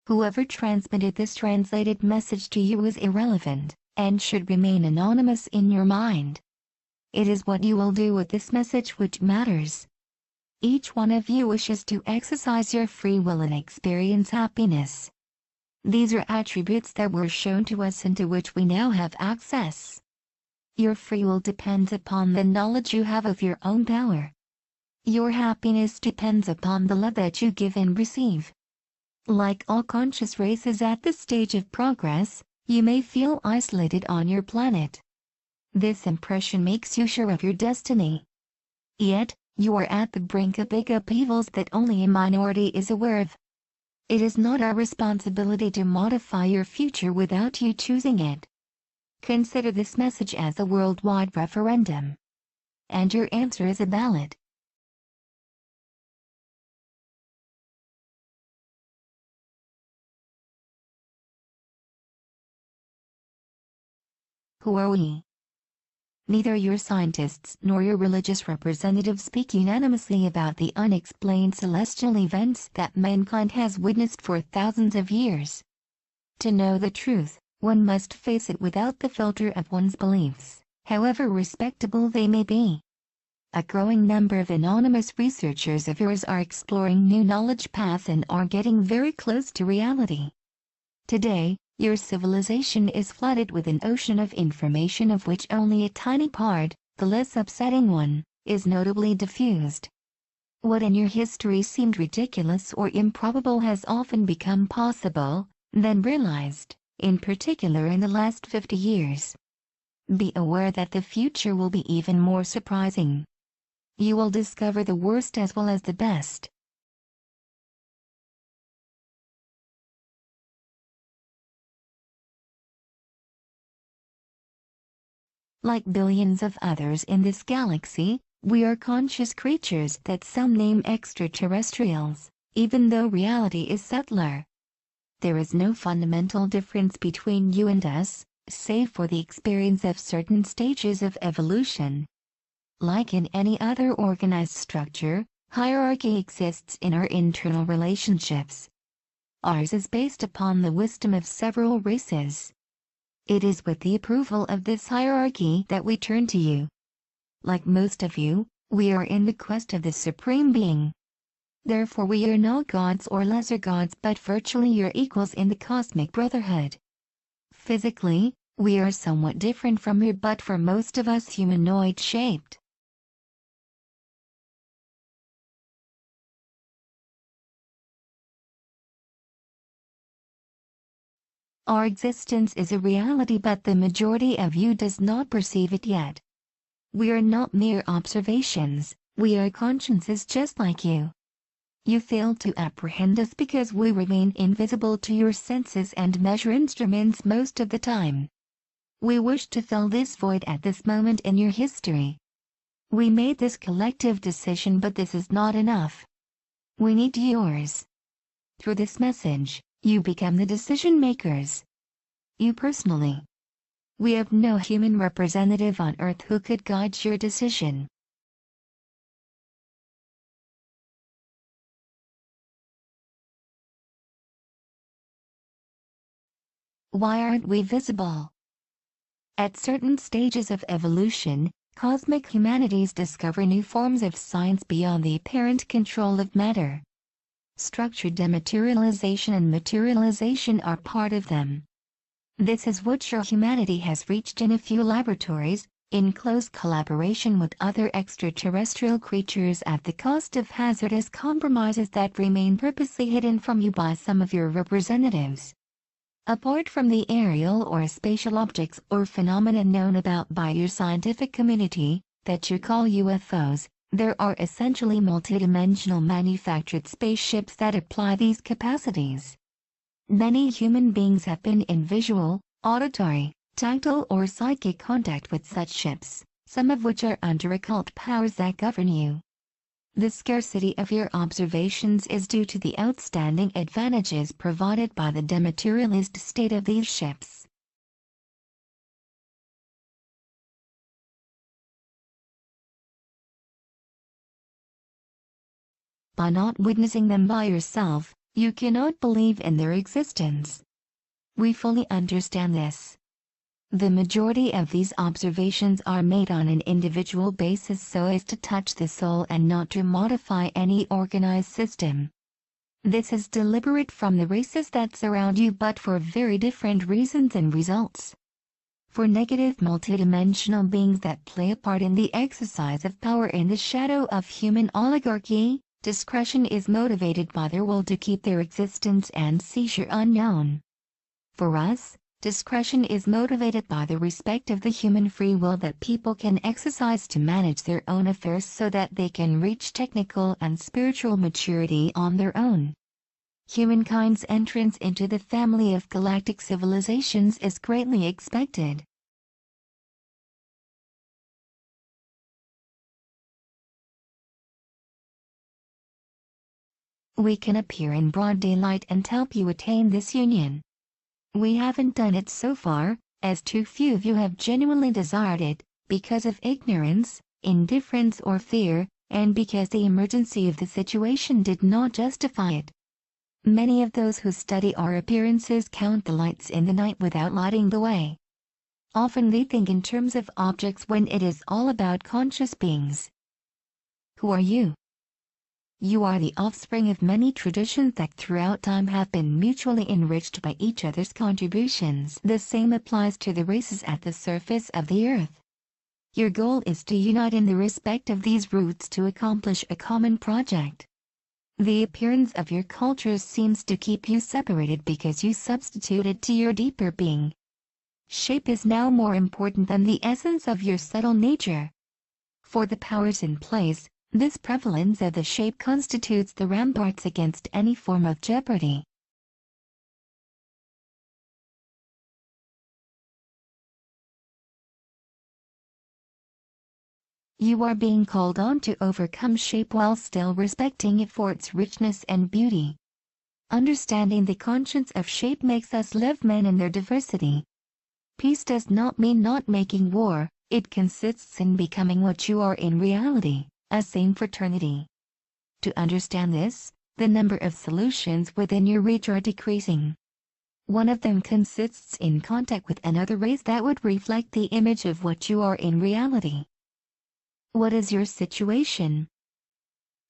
Whoever transmitted this translated message to you is irrelevant, and should remain anonymous in your mind. It is what you will do with this message which matters. Each one of you wishes to exercise your free will and experience happiness. These are attributes that were shown to us and to which we now have access. Your free will depends upon the knowledge you have of your own power. Your happiness depends upon the love that you give and receive. Like all conscious races at this stage of progress, you may feel isolated on your planet. This impression makes you sure of your destiny. Yet, you are at the brink of big upheavals that only a minority is aware of. It is not our responsibility to modify your future without you choosing it. Consider this message as a worldwide referendum. And your answer is a ballot. Who are we? Neither your scientists nor your religious representatives speak unanimously about the unexplained celestial events that mankind has witnessed for thousands of years. To know the truth, one must face it without the filter of one's beliefs, however respectable they may be. A growing number of anonymous researchers of yours are exploring new knowledge paths and are getting very close to reality. Today, your civilization is flooded with an ocean of information of which only a tiny part, the less upsetting one, is notably diffused. What in your history seemed ridiculous or improbable has often become possible, then realized, in particular in the last 50 years. Be aware that the future will be even more surprising. You will discover the worst as well as the best. Like billions of others in this galaxy, we are conscious creatures that some name extraterrestrials, even though reality is subtler. There is no fundamental difference between you and us, save for the experience of certain stages of evolution. Like in any other organized structure, hierarchy exists in our internal relationships. Ours is based upon the wisdom of several races. It is with the approval of this hierarchy that we turn to you. Like most of you, we are in the quest of the Supreme Being. Therefore we are not gods or lesser gods but virtually your equals in the cosmic brotherhood. Physically, we are somewhat different from you but for most of us humanoid-shaped. Our existence is a reality but the majority of you does not perceive it yet. We are not mere observations, we are consciences just like you. You fail to apprehend us because we remain invisible to your senses and measure instruments most of the time. We wish to fill this void at this moment in your history. We made this collective decision but this is not enough. We need yours. Through this message, you become the decision makers. You personally. We have no human representative on Earth who could guide your decision. Why aren't we visible? At certain stages of evolution, cosmic humanities discover new forms of science beyond the apparent control of matter. Structured dematerialization and materialization are part of them. This is what your humanity has reached in a few laboratories, in close collaboration with other extraterrestrial creatures at the cost of hazardous compromises that remain purposely hidden from you by some of your representatives. Apart from the aerial or spatial objects or phenomena known about by your scientific community, that you call UFOs, there are essentially multidimensional manufactured spaceships that apply these capacities. Many human beings have been in visual, auditory, tactile or psychic contact with such ships, some of which are under occult powers that govern you. The scarcity of your observations is due to the outstanding advantages provided by the dematerialized state of these ships. By not witnessing them by yourself, You cannot believe in their existence. We fully understand this. The majority of these observations are made on an individual basis so as to touch the soul and not to modify any organized system. This is deliberate from the races that surround you, but for very different reasons and results. For negative multidimensional beings that play a part in the exercise of power in the shadow of human oligarchy, discretion is motivated by their will to keep their existence and seizure unknown. For us, discretion is motivated by the respect of the human free will that people can exercise to manage their own affairs so that they can reach technical and spiritual maturity on their own. Humankind's entrance into the family of galactic civilizations is greatly expected. We can appear in broad daylight and help you attain this union. We haven't done it so far, as too few of you have genuinely desired it, because of ignorance, indifference or fear, and because the emergency of the situation did not justify it. Many of those who study our appearances count the lights in the night without lighting the way. Often they think in terms of objects when it is all about conscious beings. Who are you? You are the offspring of many traditions that throughout time have been mutually enriched by each other's contributions. The same applies to the races at the surface of the earth. Your goal is to unite in the respect of these roots to accomplish a common project. The appearance of your cultures seems to keep you separated because you substituted to your deeper being. Shape is now more important than the essence of your subtle nature. For the powers in place, this prevalence of the shape constitutes the ramparts against any form of jeopardy. You are being called on to overcome shape while still respecting it for its richness and beauty. Understanding the conscience of shape makes us live men in their diversity. Peace does not mean not making war, it consists in becoming what you are in reality. A same fraternity. To understand this, the number of solutions within your reach are decreasing. One of them consists in contact with another race that would reflect the image of what you are in reality. What is your situation?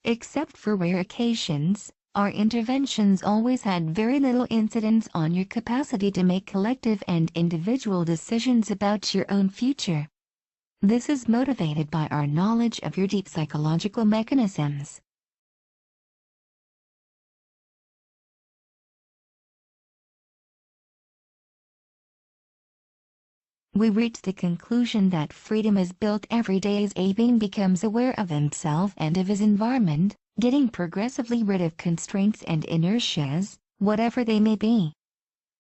Except for rare occasions, our interventions always had very little incidence on your capacity to make collective and individual decisions about your own future. This is motivated by our knowledge of your deep psychological mechanisms. We reach the conclusion that freedom is built every day as a being becomes aware of himself and of his environment, getting progressively rid of constraints and inertias, whatever they may be.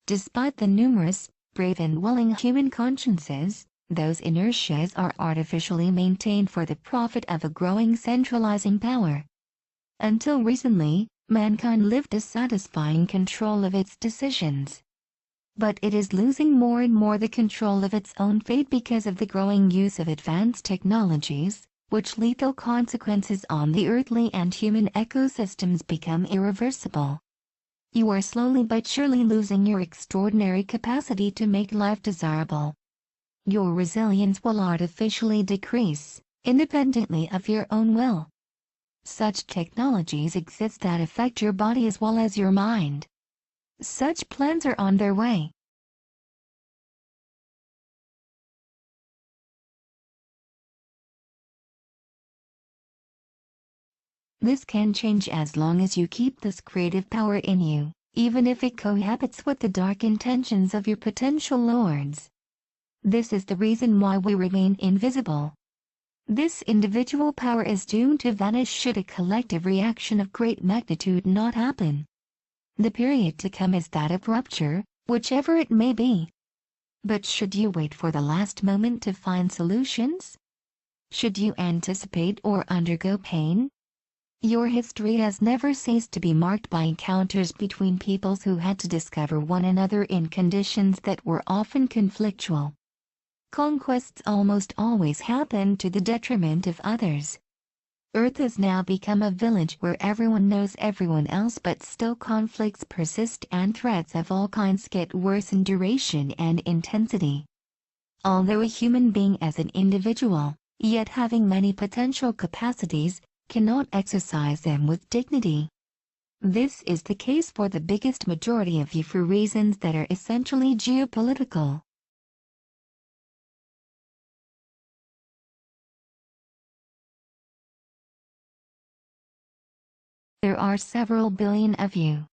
Despite the numerous, brave and willing human consciences, those inertias are artificially maintained for the profit of a growing centralizing power. Until recently, mankind lived a satisfying control of its decisions. But it is losing more and more the control of its own fate because of the growing use of advanced technologies, which lethal consequences on the earthly and human ecosystems become irreversible. You are slowly but surely losing your extraordinary capacity to make life desirable. Your resilience will artificially decrease, independently of your own will. Such technologies exist that affect your body as well as your mind. Such plans are on their way. This can change as long as you keep this creative power in you, even if it cohabits with the dark intentions of your potential lords. This is the reason why we remain invisible. This individual power is doomed to vanish should a collective reaction of great magnitude not happen. The period to come is that of rupture, whichever it may be. But should you wait for the last moment to find solutions? Should you anticipate or undergo pain? Your history has never ceased to be marked by encounters between peoples who had to discover one another in conditions that were often conflictual. Conquests almost always happen to the detriment of others. Earth has now become a village where everyone knows everyone else, but still conflicts persist and threats of all kinds get worse in duration and intensity. Although a human being as an individual, yet having many potential capacities, cannot exercise them with dignity. This is the case for the biggest majority of you for reasons that are essentially geopolitical. There are several billion of you.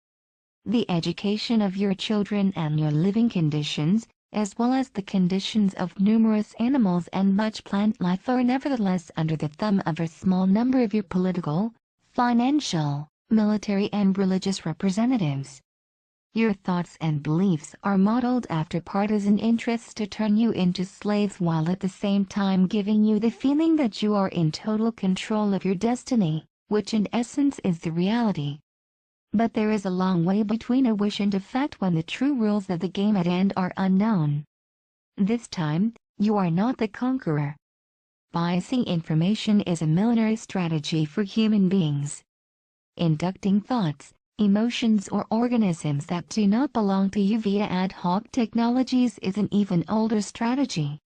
The education of your children and your living conditions, as well as the conditions of numerous animals and much plant life, are nevertheless under the thumb of a small number of your political, financial, military and religious representatives. Your thoughts and beliefs are modeled after partisan interests to turn you into slaves, while at the same time giving you the feeling that you are in total control of your destiny, which in essence is the reality. But there is a long way between a wish and effect when the true rules of the game at end are unknown. This time, you are not the conqueror. Biasing information is a military strategy for human beings. Inducting thoughts, emotions or organisms that do not belong to you via ad hoc technologies is an even older strategy.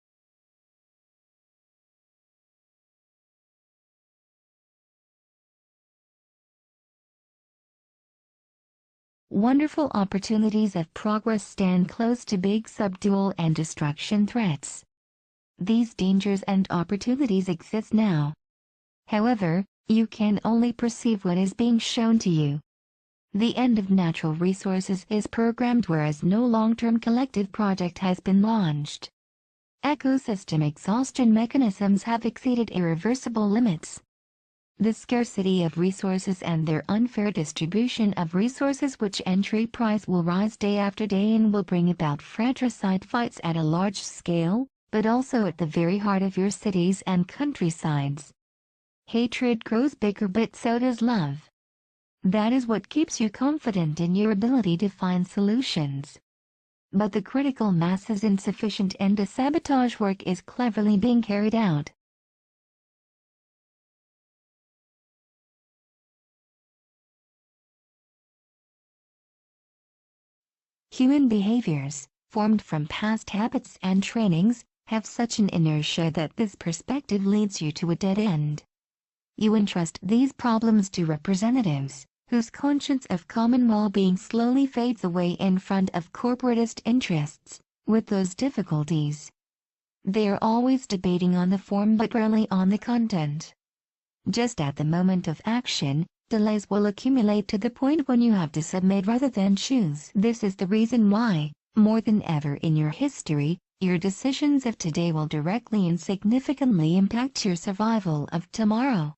Wonderful opportunities of progress stand close to big subdual and destruction threats. These dangers and opportunities exist now. However, you can only perceive what is being shown to you. The end of natural resources is programmed, whereas no long-term collective project has been launched. Ecosystem exhaustion mechanisms have exceeded irreversible limits. The scarcity of resources and their unfair distribution of resources, which entry price will rise day after day and will bring about fratricide fights at a large scale, but also at the very heart of your cities and countrysides. Hatred grows bigger, but so does love. That is what keeps you confident in your ability to find solutions. But the critical mass is insufficient and a sabotage work is cleverly being carried out. Human behaviors, formed from past habits and trainings, have such an inertia that this perspective leads you to a dead end. You entrust these problems to representatives, whose conscience of common well-being slowly fades away in front of corporatist interests. With those difficulties, they are always debating on the form but rarely on the content. Just at the moment of action, delays will accumulate to the point when you have to submit rather than choose. This is the reason why, more than ever in your history, your decisions of today will directly and significantly impact your survival of tomorrow.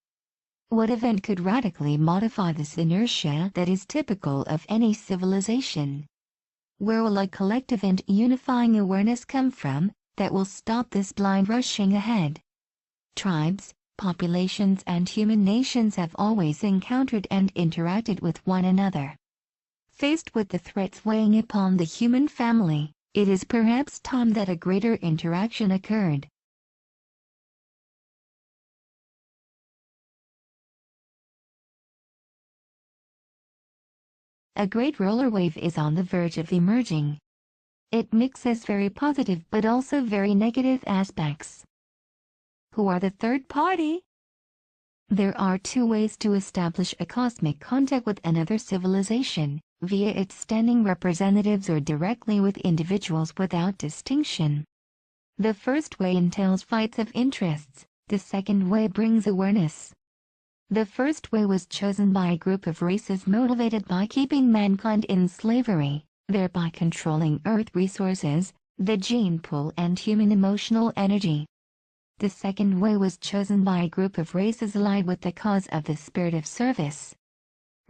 What event could radically modify this inertia that is typical of any civilization? Where will a collective and unifying awareness come from that will stop this blind rushing ahead? Tribes, populations and human nations have always encountered and interacted with one another. Faced with the threats weighing upon the human family, it is perhaps time that a greater interaction occurred. A great roller wave is on the verge of emerging. It mixes very positive but also very negative aspects. Who are the third party? There are two ways to establish a cosmic contact with another civilization, via its standing representatives or directly with individuals without distinction. The first way entails fights of interests, the second way brings awareness. The first way was chosen by a group of races motivated by keeping mankind in slavery, thereby controlling Earth resources, the gene pool and human emotional energy. The second way was chosen by a group of races allied with the cause of the spirit of service.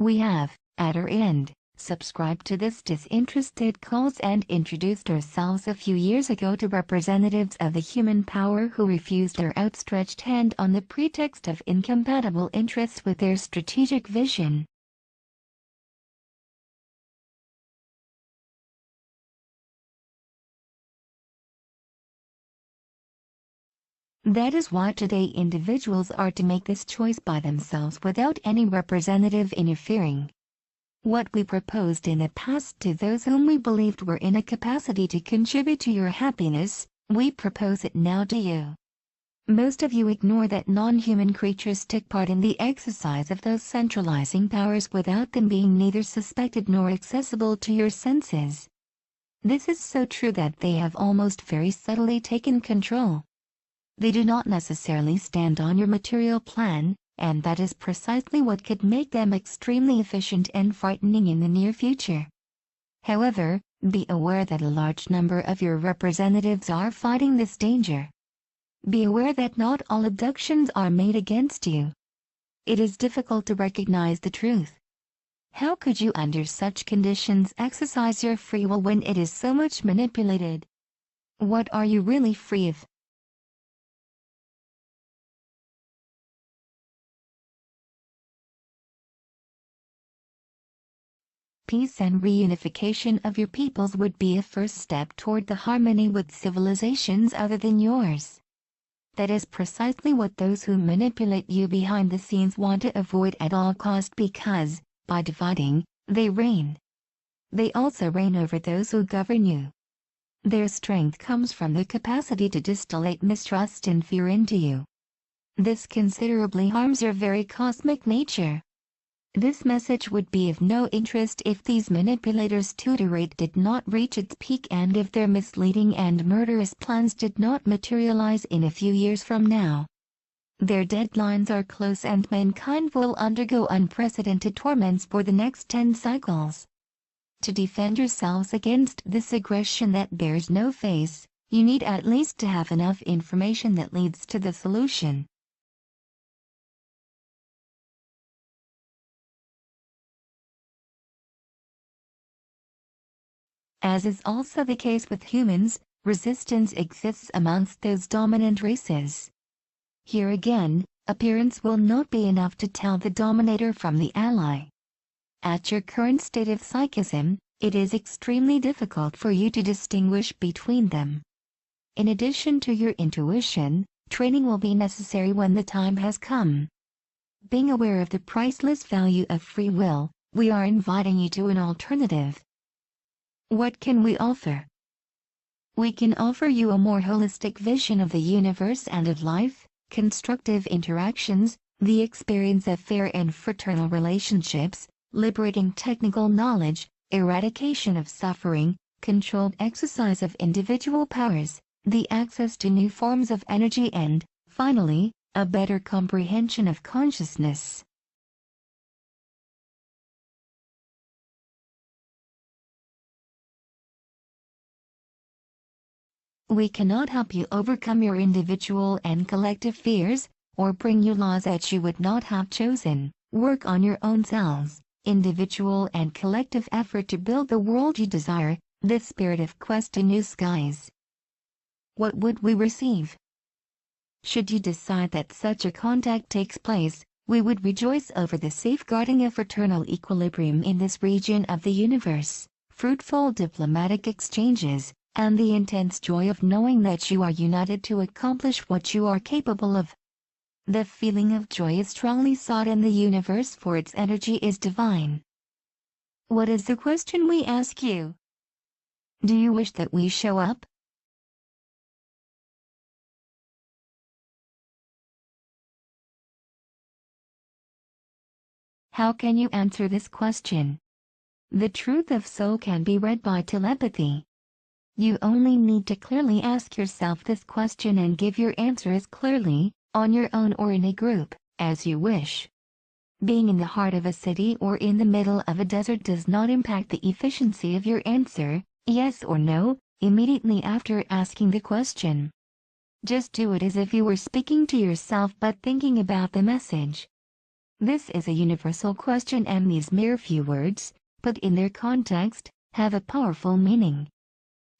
We have, at our end, subscribed to this disinterested cause and introduced ourselves a few years ago to representatives of the human power who refused our outstretched hand on the pretext of incompatible interests with their strategic vision. That is why today individuals are to make this choice by themselves without any representative interfering. What we proposed in the past to those whom we believed were in a capacity to contribute to your happiness, we propose it now to you. Most of you ignore that non-human creatures took part in the exercise of those centralizing powers without them being neither suspected nor accessible to your senses. This is so true that they have almost very subtly taken control. They do not necessarily stand on your material plan, and that is precisely what could make them extremely efficient and frightening in the near future. However, be aware that a large number of your representatives are fighting this danger. Be aware that not all abductions are made against you. It is difficult to recognize the truth. How could you under such conditions exercise your free will when it is so much manipulated? What are you really free of? Peace and reunification of your peoples would be a first step toward the harmony with civilizations other than yours. That is precisely what those who manipulate you behind the scenes want to avoid at all cost because, by dividing, they reign. They also reign over those who govern you. Their strength comes from the capacity to distillate mistrust and fear into you. This considerably harms your very cosmic nature. This message would be of no interest if these manipulators' tutorate did not reach its peak and if their misleading and murderous plans did not materialize in a few years from now. Their deadlines are close and mankind will undergo unprecedented torments for the next 10 cycles. To defend yourselves against this aggression that bears no face, you need at least to have enough information that leads to the solution. As is also the case with humans, resistance exists amongst those dominant races. Here again, appearance will not be enough to tell the dominator from the ally. At your current state of psychism, it is extremely difficult for you to distinguish between them. In addition to your intuition, training will be necessary when the time has come. Being aware of the priceless value of free will, we are inviting you to an alternative. What can we offer? We can offer you a more holistic vision of the universe and of life, constructive interactions, the experience of fair and fraternal relationships, liberating technical knowledge, eradication of suffering, controlled exercise of individual powers, the access to new forms of energy and, finally, a better comprehension of consciousness. We cannot help you overcome your individual and collective fears, or bring you laws that you would not have chosen. Work on your own selves, individual and collective effort to build the world you desire, the spirit of quest to new skies. What would we receive? Should you decide that such a contact takes place, we would rejoice over the safeguarding of fraternal equilibrium in this region of the universe, fruitful diplomatic exchanges, and the intense joy of knowing that you are united to accomplish what you are capable of. The feeling of joy is strongly sought in the universe for its energy is divine. What is the question we ask you? Do you wish that we show up? How can you answer this question? The truth of soul can be read by telepathy. You only need to clearly ask yourself this question and give your answer as clearly, on your own or in a group, as you wish. Being in the heart of a city or in the middle of a desert does not impact the efficiency of your answer, yes or no, immediately after asking the question. Just do it as if you were speaking to yourself but thinking about the message. This is a universal question and these mere few words, put in their context, have a powerful meaning.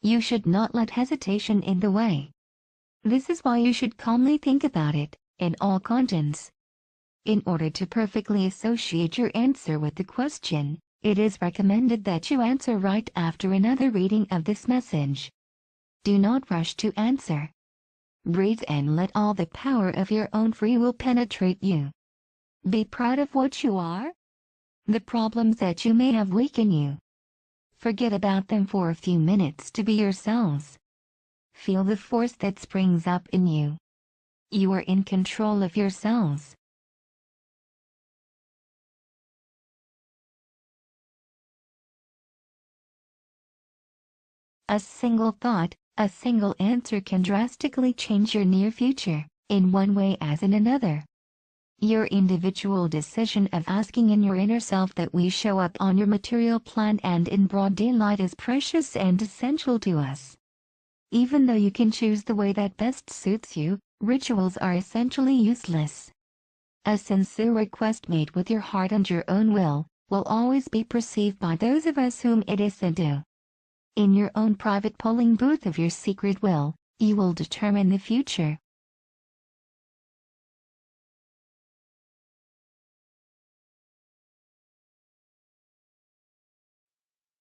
You should not let hesitation in the way. This is why you should calmly think about it, in all contents. In order to perfectly associate your answer with the question, it is recommended that you answer right after another reading of this message. Do not rush to answer. breathe and let all the power of your own free will penetrate you. Be proud of what you are. The problems that you may have weaken you. Forget about them for a few minutes to be yourselves. Feel the force that springs up in you. You are in control of yourselves. A single thought, a single answer can drastically change your near future, in one way as in another. Your individual decision of asking in your inner self that we show up on your material plan and in broad daylight is precious and essential to us. Even though you can choose the way that best suits you, rituals are essentially useless. A sincere request made with your heart and your own will always be perceived by those of us whom it is said to. In your own private polling booth of your secret will, you will determine the future.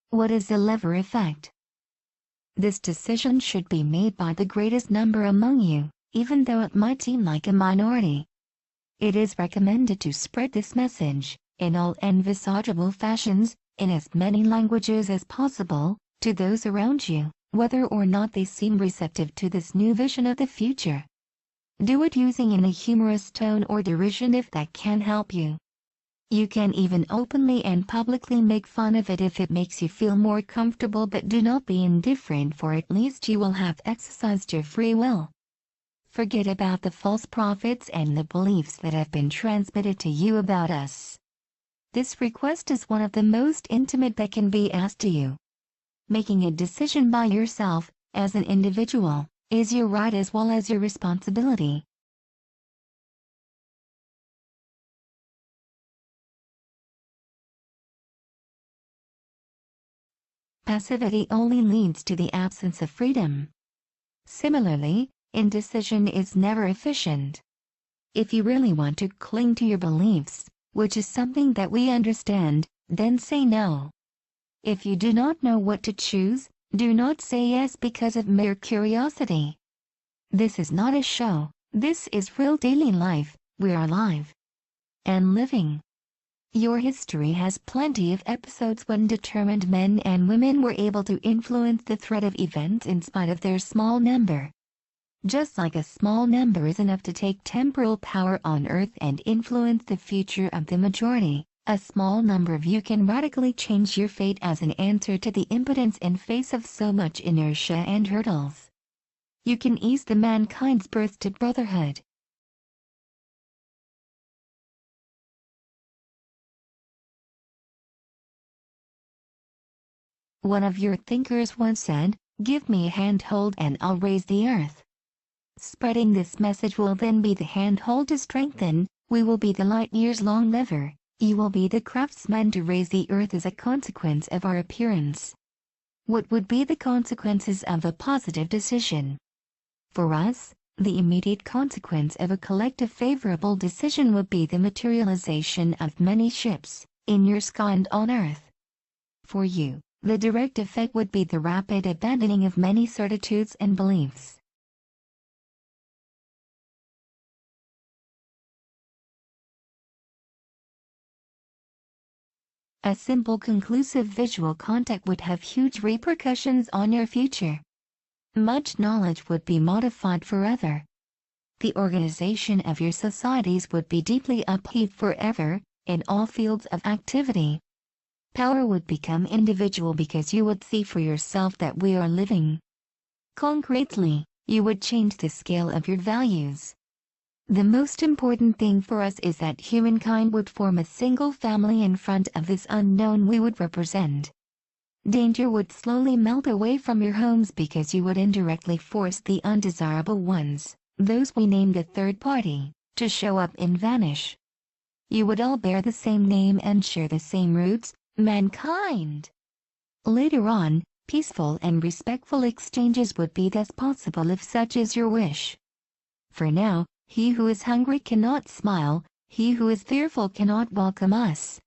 What is the lever effect? This decision should be made by the greatest number among you, even though it might seem like a minority. It is recommended to spread this message, in all envisageable fashions, in as many languages as possible, to those around you, whether or not they seem receptive to this new vision of the future. Do it using in a humorous tone or derision if that can help you. You can even openly and publicly make fun of it if it makes you feel more comfortable, but do not be indifferent, for at least you will have exercised your free will. Forget about the false prophets and the beliefs that have been transmitted to you about us. This request is one of the most intimate that can be asked to you. Making a decision by yourself, as an individual, is your right as well as your responsibility. Passivity only leads to the absence of freedom. Similarly, indecision is never efficient. If you really want to cling to your beliefs, which is something that we understand, then say no. If you do not know what to choose, do not say yes because of mere curiosity. This is not a show, this is real daily life. We are alive and living. Your history has plenty of episodes when determined men and women were able to influence the thread of events in spite of their small number. Just like a small number is enough to take temporal power on earth and influence the future of the majority, a small number of you can radically change your fate as an answer to the impotence in face of so much inertia and hurdles. You can ease the mankind's birth to brotherhood. One of your thinkers once said, "Give me a handhold and I'll raise the earth." Spreading this message will then be the handhold to strengthen, we will be the light years long lever, you will be the craftsman to raise the earth as a consequence of our appearance. What would be the consequences of a positive decision? For us, the immediate consequence of a collective favorable decision would be the materialization of many ships, in your sky and on earth. For you, the direct effect would be the rapid abandoning of many certitudes and beliefs. A simple conclusive visual contact would have huge repercussions on your future. Much knowledge would be modified forever. The organization of your societies would be deeply upheaved forever, in all fields of activity. Power would become individual because you would see for yourself that we are living. Concretely, you would change the scale of your values. The most important thing for us is that humankind would form a single family in front of this unknown we would represent. Danger would slowly melt away from your homes because you would indirectly force the undesirable ones, those we named a third party, to show up and vanish. You would all bear the same name and share the same roots, mankind. Later on, peaceful and respectful exchanges would be thus possible if such is your wish. For now, he who is hungry cannot smile, he who is fearful cannot welcome us.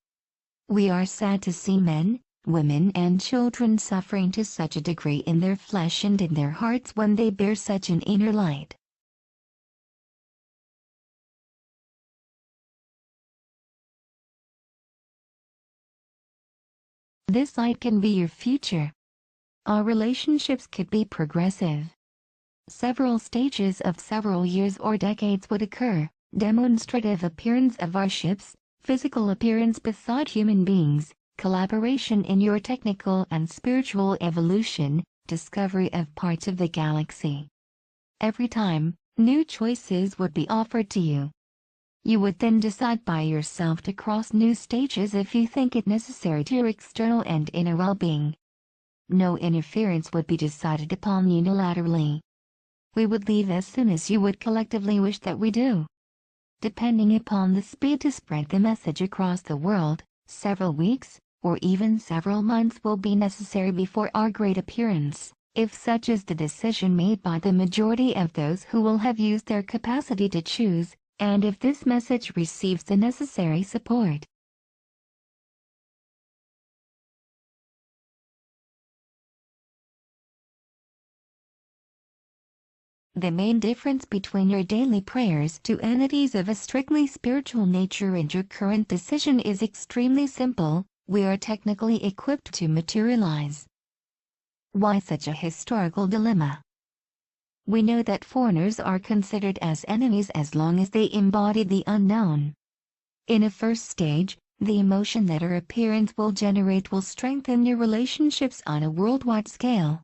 We are sad to see men, women and children suffering to such a degree in their flesh and in their hearts when they bear such an inner light. This light can be your future. Our relationships could be progressive. Several stages of several years or decades would occur: demonstrative appearance of our ships, physical appearance beside human beings, collaboration in your technical and spiritual evolution, discovery of parts of the galaxy. Every time, new choices would be offered to you. You would then decide by yourself to cross new stages if you think it necessary to your external and inner well-being. No interference would be decided upon unilaterally. We would leave as soon as you would collectively wish that we do. Depending upon the speed to spread the message across the world, several weeks, or even several months will be necessary before our great appearance, if such is the decision made by the majority of those who will have used their capacity to choose, and if this message receives the necessary support. The main difference between your daily prayers to entities of a strictly spiritual nature and your current decision is extremely simple: we are technically equipped to materialize. Why such a historical dilemma? We know that foreigners are considered as enemies as long as they embody the unknown. In a first stage, the emotion that our appearance will generate will strengthen your relationships on a worldwide scale.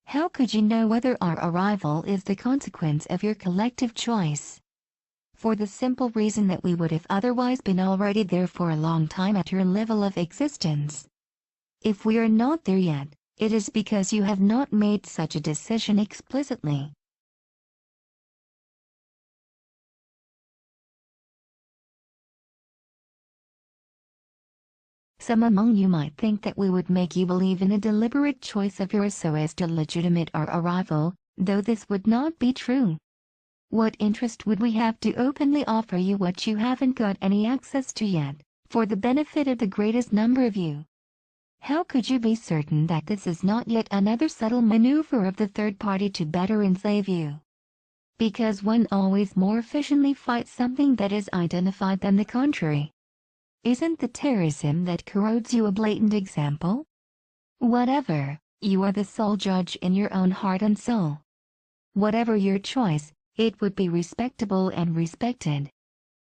How could you know whether our arrival is the consequence of your collective choice? For the simple reason that we would have otherwise been already there for a long time at your level of existence. If we are not there yet, it is because you have not made such a decision explicitly. Some among you might think that we would make you believe in a deliberate choice of yours so as to legitimate our arrival, though this would not be true. What interest would we have to openly offer you what you haven't got any access to yet, for the benefit of the greatest number of you? How could you be certain that this is not yet another subtle maneuver of the third party to better enslave you? Because one always more efficiently fights something that is identified than the contrary. Isn't the terrorism that corrodes you a blatant example? Whatever, you are the sole judge in your own heart and soul. Whatever your choice, it would be respectable and respected.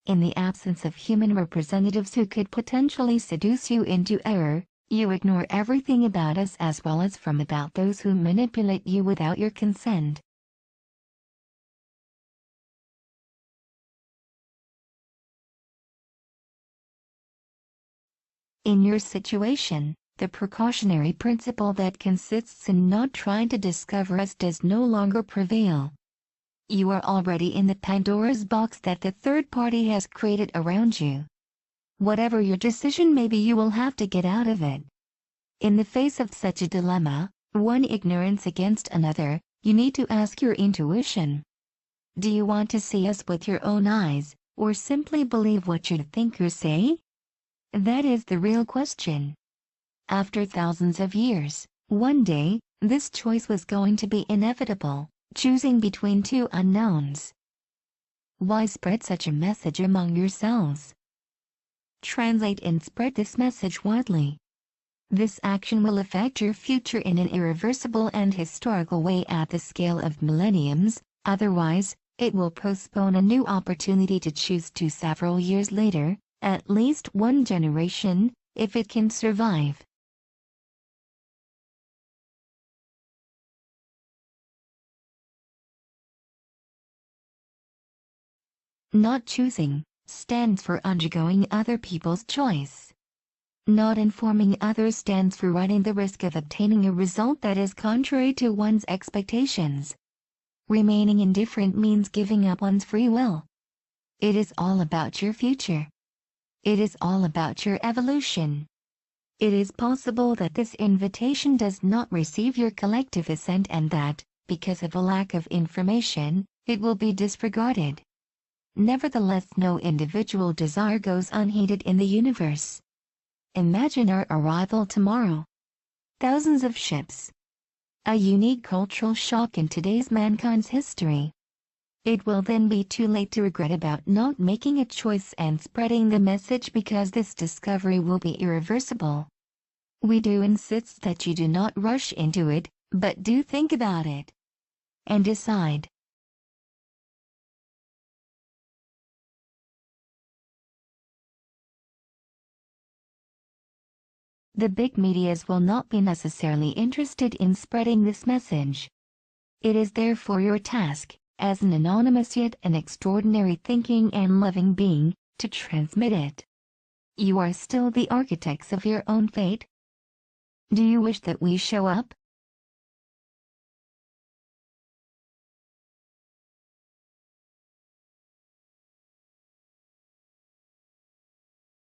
In the absence of human representatives who could potentially seduce you into error, you ignore everything about us as well as from about those who manipulate you without your consent. In your situation, the precautionary principle that consists in not trying to discover us does no longer prevail. You are already in the Pandora's box that the third party has created around you. Whatever your decision may be, you will have to get out of it. In the face of such a dilemma, one ignorance against another, you need to ask your intuition. Do you want to see us with your own eyes, or simply believe what your thinkers say? That is the real question. After thousands of years, one day, this choice was going to be inevitable, choosing between two unknowns. Why spread such a message among yourselves? Translate and spread this message widely. This action will affect your future in an irreversible and historical way at the scale of millenniums, otherwise, it will postpone a new opportunity to choose to several years later, at least one generation, if it can survive. Not choosing stands for undergoing other people's choice. Not informing others stands for running the risk of obtaining a result that is contrary to one's expectations. Remaining indifferent means giving up one's free will. It is all about your future. It is all about your evolution. It is possible that this invitation does not receive your collective assent and that, because of a lack of information, it will be disregarded. Nevertheless, no individual desire goes unheeded in the universe. Imagine our arrival tomorrow. Thousands of ships. A unique cultural shock in today's mankind's history. It will then be too late to regret about not making a choice and spreading the message because this discovery will be irreversible. We do insist that you do not rush into it, but do think about it and decide. The big medias will not be necessarily interested in spreading this message. It is therefore your task, as an anonymous yet an extraordinary thinking and loving being, to transmit it. You are still the architects of your own fate. Do you wish that we show up?